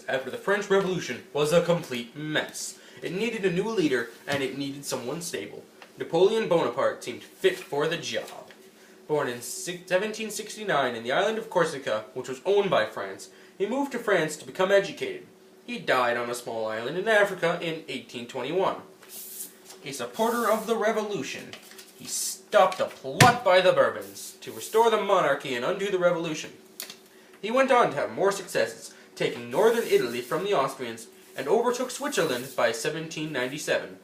after the French Revolution was a complete mess. It needed a new leader, and it needed someone stable. Napoleon Bonaparte seemed fit for the job. Born in 1769 in the island of Corsica, which was owned by France, he moved to France to become educated. He died on a small island in Africa in 1821. A supporter of the revolution, he stopped a plot by the Bourbons to restore the monarchy and undo the revolution. He went on to have more successes, taking northern Italy from the Austrians and overtook Switzerland by 1797.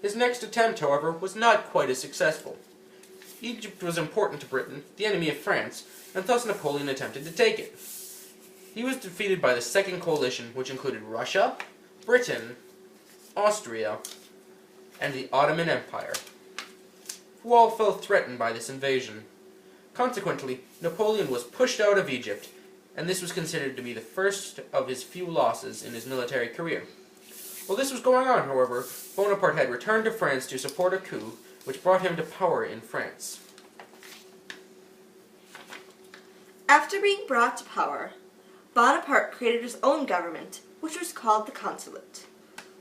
His next attempt, however, was not quite as successful. Egypt was important to Britain, the enemy of France, and thus Napoleon attempted to take it. He was defeated by the Second Coalition, which included Russia, Britain, Austria, and the Ottoman Empire, who all felt threatened by this invasion. Consequently, Napoleon was pushed out of Egypt, and this was considered to be the first of his few losses in his military career. While this was going on, however, Bonaparte had returned to France to support a coup, which brought him to power in France. After being brought to power, Bonaparte created his own government, which was called the Consulate.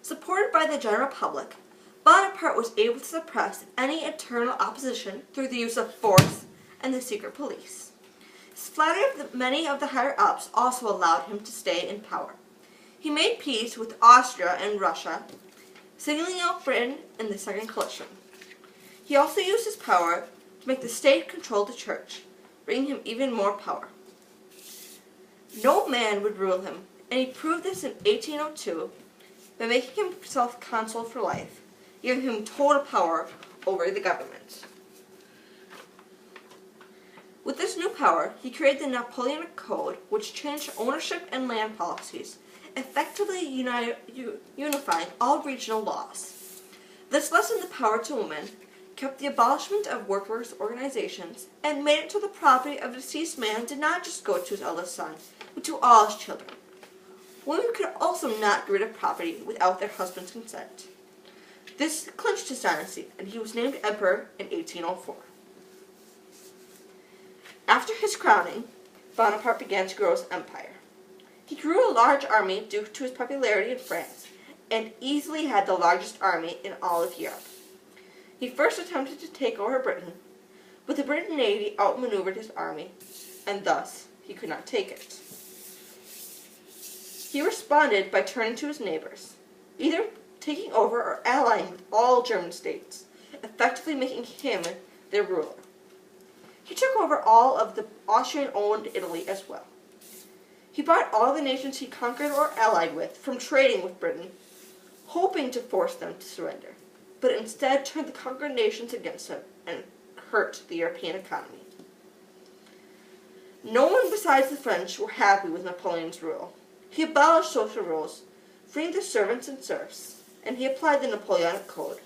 Supported by the general public, Bonaparte was able to suppress any internal opposition through the use of force and the secret police. His flattery of many of the higher-ups also allowed him to stay in power. He made peace with Austria and Russia, singling out Britain in the Second Coalition. He also used his power to make the state control the church, bringing him even more power. No man would rule him, and he proved this in 1802 by making himself consul for life, giving him total power over the government. With this new power, he created the Napoleonic Code, which changed ownership and land policies, effectively unifying all regional laws. This lessened the power to women, kept the abolishment of workers' organizations, and made it so the property of a deceased man did not just go to his eldest son, but to all his children. Women could also not get rid of property without their husband's consent. This clinched his dynasty, and he was named emperor in 1804. After his crowning, Bonaparte began to grow his empire. He grew a large army due to his popularity in France, and easily had the largest army in all of Europe. He first attempted to take over Britain, but the British Navy outmaneuvered his army, and thus he could not take it. He responded by turning to his neighbors, either taking over or allying with all German states, effectively making him their ruler. He took over all of the Austrian-owned Italy as well. He bought all the nations he conquered or allied with from trading with Britain, hoping to force them to surrender, but instead turned the conquered nations against him and hurt the European economy. No one besides the French were happy with Napoleon's rule. He abolished social rules, freeing the servants and serfs, and he applied the Napoleonic Code,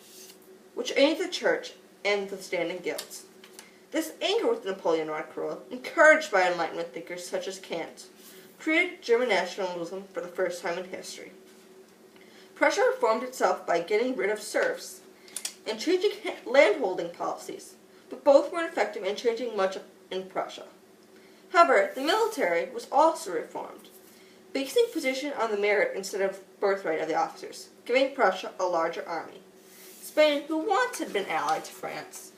which aimed the church and the standing guilds. This anger with the Napoleonic rule, encouraged by Enlightenment thinkers such as Kant, created German nationalism for the first time in history. Prussia reformed itself by getting rid of serfs and changing landholding policies, but both were ineffective in changing much in Prussia. However, the military was also reformed, basing position on the merit instead of birthright of the officers, giving Prussia a larger army. Spain, who once had been allied to France,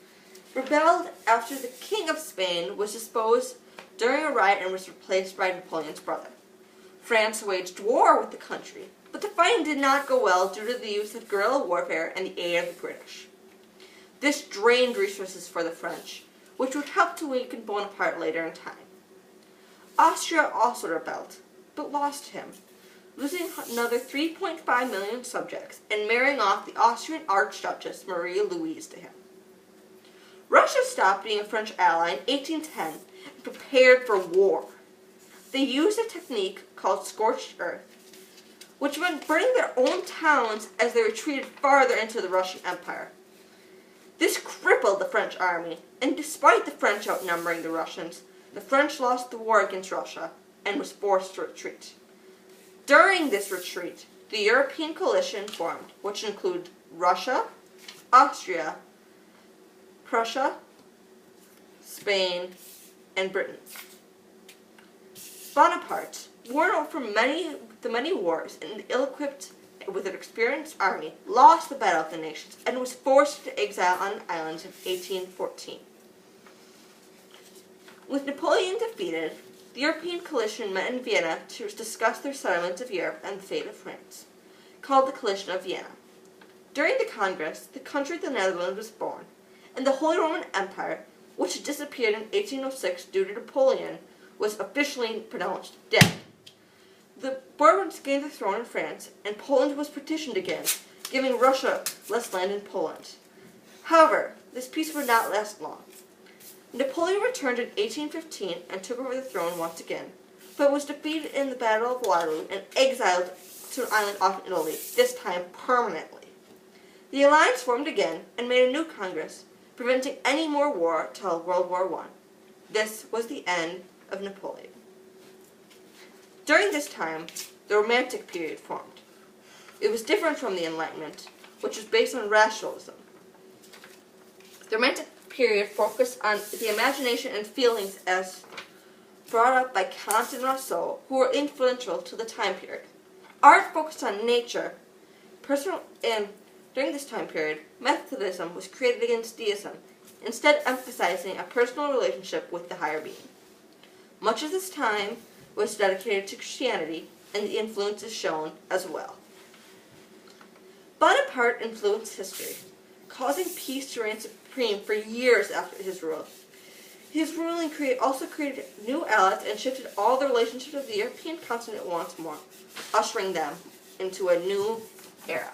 rebelled after the King of Spain was deposed during a riot and was replaced by Napoleon's brother. France waged war with the country, but the fighting did not go well due to the use of guerrilla warfare and the aid of the British. This drained resources for the French, which would help to weaken Bonaparte later in time. Austria also rebelled, but lost to him, losing another 3.5 million subjects and marrying off the Austrian Archduchess Marie Louise to him. Russia stopped being a French ally in 1810 and prepared for war. They used a technique called scorched earth, which meant burning their own towns as they retreated farther into the Russian Empire. This crippled the French army, and despite the French outnumbering the Russians, the French lost the war against Russia and was forced to retreat. During this retreat, the European coalition formed, which included Russia, Austria, Prussia, Spain, and Britain. Bonaparte, worn out from many the many wars and ill-equipped with an experienced army, lost the Battle of the Nations and was forced to exile on an island in 1814. With Napoleon defeated, the European coalition met in Vienna to discuss their settlement of Europe and the fate of France, called the Coalition of Vienna. During the Congress, the country of the Netherlands was born, and the Holy Roman Empire, which had disappeared in 1806 due to Napoleon, was officially pronounced dead. The Bourbons gained the throne in France, and Poland was partitioned again, giving Russia less land in Poland. However, this peace would not last long. Napoleon returned in 1815 and took over the throne once again, but was defeated in the Battle of Waterloo and exiled to an island off Italy, this time permanently. The alliance formed again and made a new Congress, preventing any more war till World War I. This was the end of Napoleon. During this time, the Romantic period formed. It was different from the Enlightenment, which was based on rationalism. The Romantic period focused on the imagination and feelings as brought up by Kant and Rousseau, who were influential to the time period. Art focused on nature. During this time period, Methodism was created against deism, instead emphasizing a personal relationship with the higher being. Much of this time was dedicated to Christianity, and the influence is shown as well. Bonaparte influenced history, causing peace to reign supreme for years after his rule. His ruling also created new allies and shifted all the relationships of the European continent once more, ushering them into a new era.